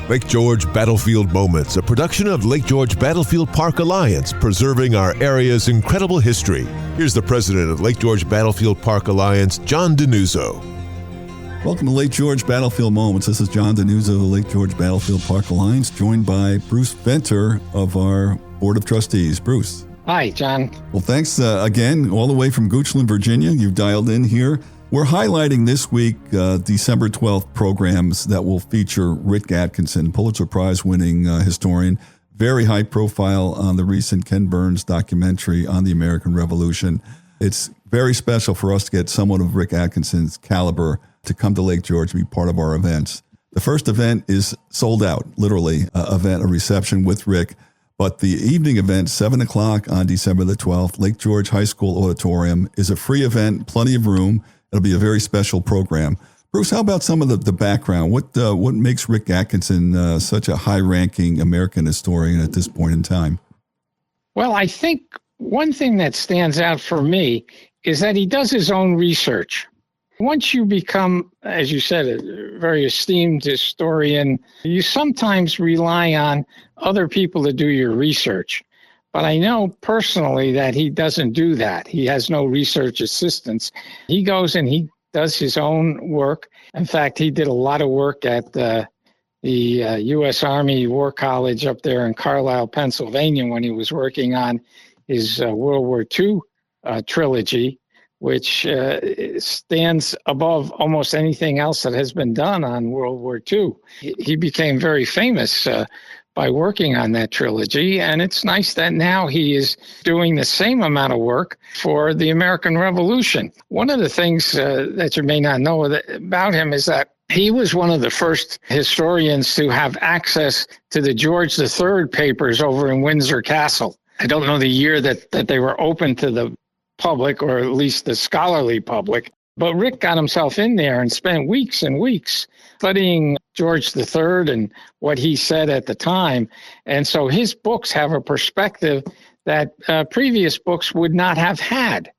Lake George Battlefield Moments, a production of Lake George Battlefield Park Alliance, preserving our area's incredible history. Here's the president of Lake George Battlefield Park Alliance, John Denuzzo. Welcome to Lake George Battlefield Moments. This is John Denuzzo of the Lake George Battlefield Park Alliance, joined by Bruce Venter of our Board of Trustees. Bruce. Hi, John. Well, thanks again, all the way from Goochland, Virginia. You've dialed in here. We're highlighting this week, December 12th, programs that will feature Rick Atkinson, Pulitzer Prize-winning historian, very high profile on the recent Ken Burns documentary on the American Revolution. It's very special for us to get someone of Rick Atkinson's caliber to come to Lake George and be part of our events. The first event is sold out, literally, a reception with Rick. But the evening event, 7 o'clock on December the 12th, Lake George High School Auditorium, is a free event, plenty of room. It'll be a very special program. Bruce, how about some of the background? What makes Rick Atkinson such a high-ranking American historian at this point in time? Well, I think one thing that stands out for me is that he does his own research. Once you become, as you said, a very esteemed historian, you sometimes rely on other people to do your research. But I know personally that he doesn't do that. He has no research assistants. He goes and he does his own work. In fact, he did a lot of work at the U.S. Army War College up there in Carlisle, Pennsylvania, when he was working on his World War II trilogy, which stands above almost anything else that has been done on World War II. He became very famous by working on that trilogy, and it's nice that now he is doing the same amount of work for the American Revolution. One of the things that you may not know about him is that he was one of the first historians to have access to the George III papers over in Windsor Castle. I don't know the year that they were open to the public, or at least the scholarly public, but Rick got himself in there and spent weeks and weeks studying George III and what he said at the time. And so his books have a perspective that previous books would not have had.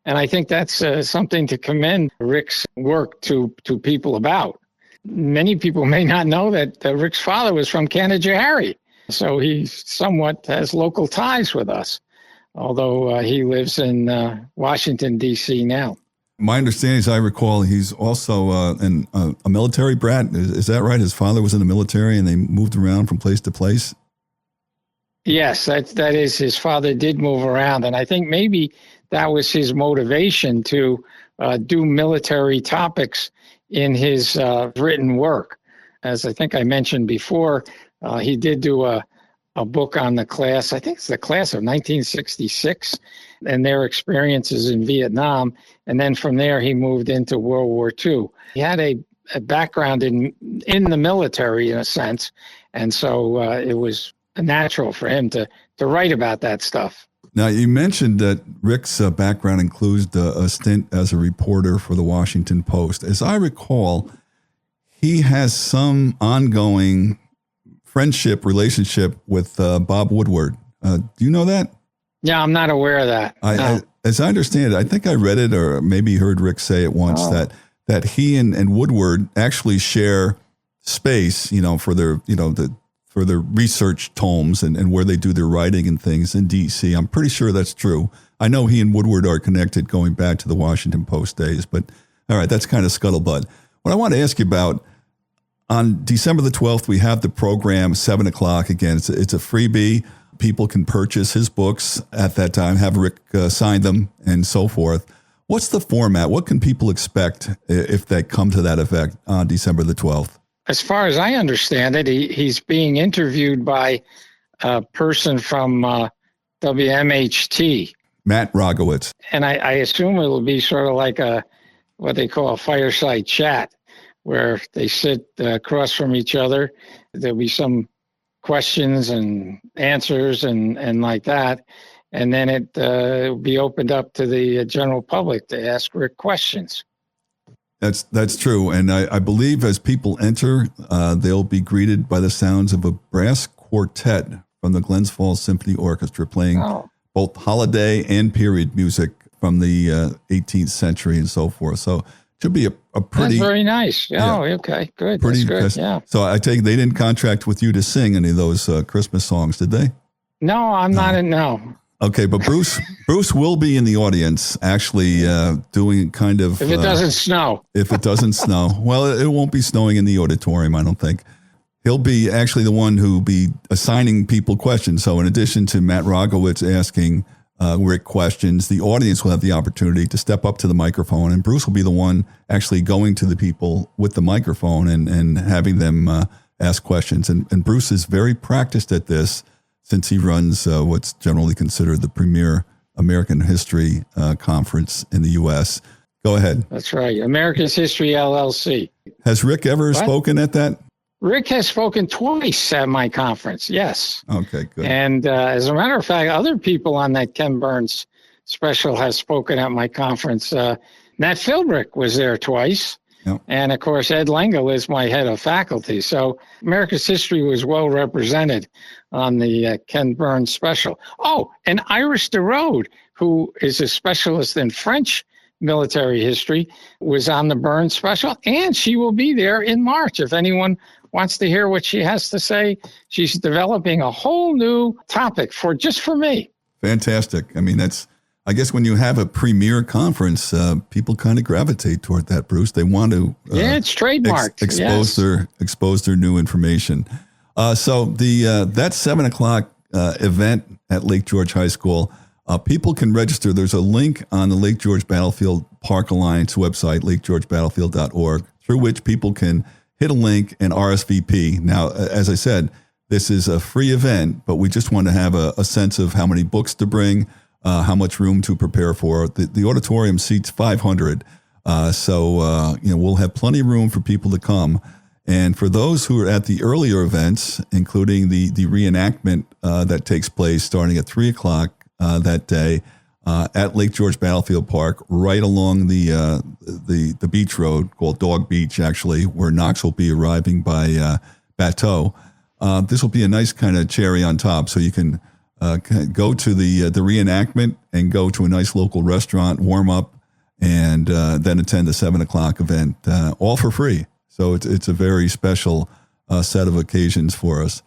And I think that's something to commend Rick's work to people about. Many people may not know that Rick's father was from Canajoharie, so he somewhat has local ties with us, although he lives in Washington, D.C. now. My understanding, as I recall, he's also a military brat. Is that right? His father was in the military and they moved around from place to place? Yes, that is. His father did move around. And I think maybe that was his motivation to do military topics in his written work. As I think I mentioned before, he did do a book on the class, I think it's the class of 1966, and their experiences in Vietnam. And then from there, he moved into World War II. He had a background in the military, in a sense, and so it was natural for him to write about that stuff. Now, you mentioned that Rick's background includes a stint as a reporter for the Washington Post. As I recall, he has some ongoing relationship with Bob Woodward. Do you know that? Yeah, I'm not aware of that. As I understand it, I think I read it or maybe heard Rick say it once that he and Woodward actually share space, for their, for their research tomes and where they do their writing and things in D.C. I'm pretty sure that's true. I know he and Woodward are connected going back to the Washington Post days, but all right, that's kind of scuttlebutt. What I want to ask you about, on December the 12th, we have the program, 7 o'clock. Again, it's a freebie. People can purchase his books at that time, have Rick sign them, and so forth. What's the format? What can people expect if they come to that event on December the 12th? As far as I understand it, he's being interviewed by a person from WMHT. Matt Rogowitz. And I assume it will be sort of like what they call a fireside chat, where they sit across from each other. There'll be some questions and answers and like that. And then it will be opened up to the general public to ask Rick questions. That's true. And I believe as people enter, they'll be greeted by the sounds of a brass quartet from the Glens Falls Symphony Orchestra playing both holiday and period music from the 18th century and so forth. So Should be a pretty... That's very nice. Oh, okay, good. Pretty That's good, yeah. So I take they didn't contract with you to sing any of those Christmas songs, did they? No, I'm not in, no. Okay, but Bruce will be in the audience actually doing kind of... If it doesn't snow. If it doesn't snow. Well, it won't be snowing in the auditorium, I don't think. He'll be actually the one who will be assigning people questions. So in addition to Matt Rogowitz asking Rick questions, the audience will have the opportunity to step up to the microphone, and Bruce will be the one actually going to the people with the microphone and having them ask questions. And Bruce is very practiced at this, since he runs what's generally considered the premier American history conference in the U.S. Go ahead. That's right. America's History LLC. Has Rick ever spoken at that? Rick has spoken twice at my conference, yes. Okay, good. And as a matter of fact, other people on that Ken Burns special have spoken at my conference. Nat Philbrick was there twice. Yep. And, of course, Ed Lengel is my head of faculty. So America's history was well represented on the Ken Burns special. Oh, and Iris DeRode, who is a specialist in French military history, was on the Burns special. And she will be there in March. If anyone wants to hear what she has to say, she's developing a whole new topic for me. Fantastic. I mean, I guess when you have a premier conference, people kind of gravitate toward that, Bruce. They want to it's trademarked. Expose their new information. So that 7:00 event at Lake George High School, people can register. There's a link on the Lake George Battlefield Park Alliance website, lakegeorgebattlefield.org, through which people can hit a link and RSVP. Now, as I said, this is a free event, but we just want to have a sense of how many books to bring, how much room to prepare for. The auditorium seats 500, so we'll have plenty of room for people to come. And for those who are at the earlier events, including the reenactment that takes place starting at 3:00 that day at Lake George Battlefield Park, right along the beach road called Dog Beach, actually, where Knox will be arriving by Bateau. This will be a nice kind of cherry on top, so you can go to the reenactment and go to a nice local restaurant, warm up, and then attend the 7:00 event, all for free. So it's a very special set of occasions for us.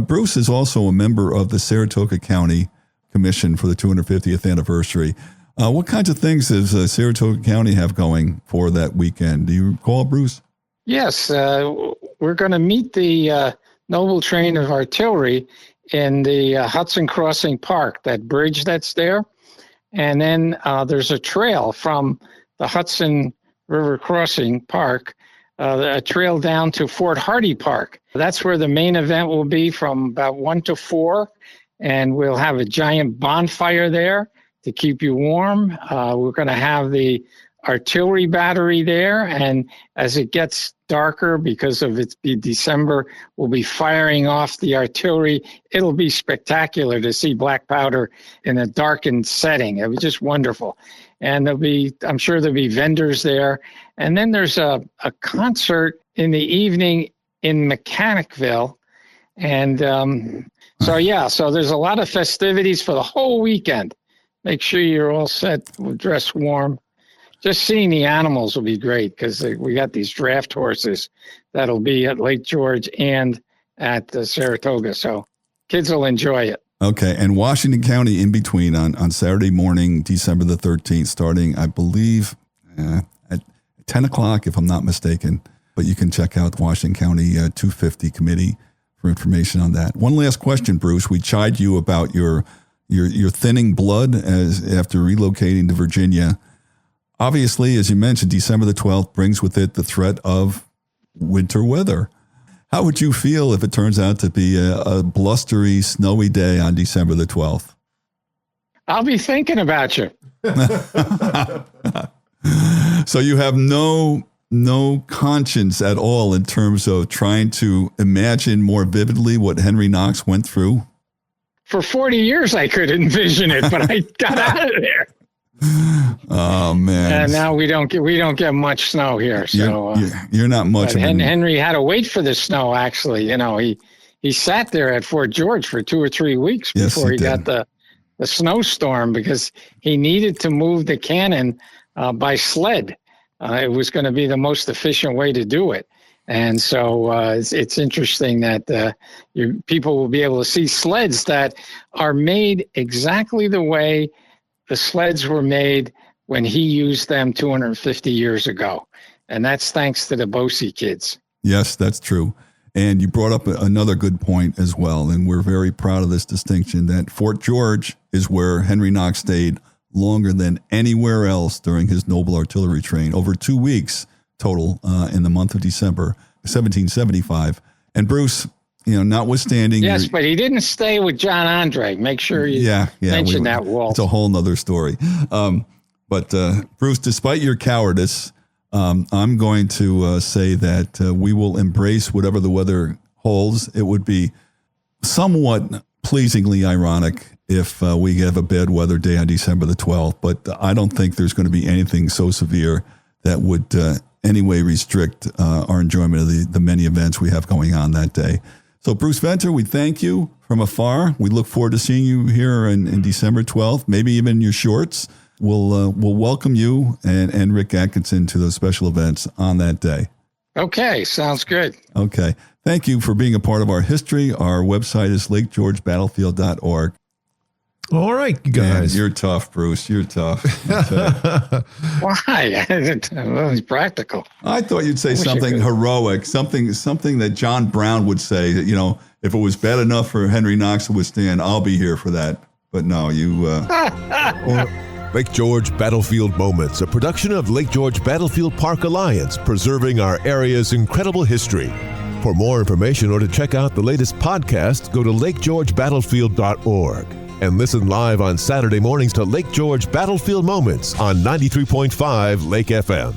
Bruce is also a member of the Saratoga County Commission for the 250th anniversary. What kinds of things does Saratoga County have going for that weekend? Do you recall, Bruce? Yes, we're going to meet the Noble Train of Artillery in the Hudson Crossing Park, that bridge that's there. And then there's a trail from the Hudson River Crossing Park, a trail down to Fort Hardy Park. That's where the main event will be from about 1 to 4. And we'll have a giant bonfire there to keep you warm. We're going to have the artillery battery there. And as it gets darker, because of it be December, we'll be firing off the artillery. It'll be spectacular to see black powder in a darkened setting. It was just wonderful. And I'm sure there'll be vendors there. And then there's a concert in the evening in Mechanicville. And so there's a lot of festivities for the whole weekend. Make sure you're all set, dress warm. Just seeing the animals will be great, because we got these draft horses that'll be at Lake George and at Saratoga. So kids will enjoy it. Okay. And Washington County in between on Saturday morning, December the 13th, starting, I believe, at 10 o'clock, if I'm not mistaken. But you can check out the Washington County 250 committee for information on that. One last question, Bruce. We chide you about your thinning blood after relocating to Virginia. Obviously, as you mentioned, December the 12th brings with it the threat of winter weather. How would you feel if it turns out to be a blustery, snowy day on December the 12th? I'll be thinking about you. So you have no conscience at all in terms of trying to imagine more vividly what Henry Knox went through? For 40 years, I could envision it, but I got out of there. Oh man! And now we don't get much snow here. So you're not much. Henry had to wait for the snow. Actually, he sat there at Fort George for 2 or 3 weeks before he got the snowstorm, because he needed to move the cannon by sled it was going to be the most efficient way to do it. And so it's interesting that people will be able to see sleds that are made exactly the way the sleds were made when he used them 250 years ago. And that's thanks to the Bosey kids. Yes, that's true. And you brought up another good point as well, and we're very proud of this distinction that Fort George is where Henry Knox stayed longer than anywhere else during his Noble Artillery train, over 2 weeks total in the month of December 1775. And Bruce, notwithstanding... Yes, but he didn't stay with John Andre. Make sure you mention that, Walt. It's a whole nother story. But Bruce, despite your cowardice... I'm going to say that we will embrace whatever the weather holds. It would be somewhat pleasingly ironic if we have a bad weather day on December the 12th, but I don't think there's going to be anything so severe that would anyway restrict our enjoyment of the many events we have going on that day. So Bruce Venter, we thank you from afar. We look forward to seeing you here in December 12th, maybe even in your shorts. We'll welcome you and Rick Atkinson to those special events on that day. Okay, sounds good. Okay. Thank you for being a part of our history. Our website is lakegeorgebattlefield.org. All right, you guys. Man, you're tough, Bruce. You're tough. Why? Well, it's practical. I thought you'd say something heroic, something that John Brown would say, that, if it was bad enough for Henry Knox to withstand, I'll be here for that. But no, you... Lake George Battlefield Moments, a production of Lake George Battlefield Park Alliance, preserving our area's incredible history. For more information or to check out the latest podcast, go to lakegeorgebattlefield.org and listen live on Saturday mornings to Lake George Battlefield Moments on 93.5 Lake FM.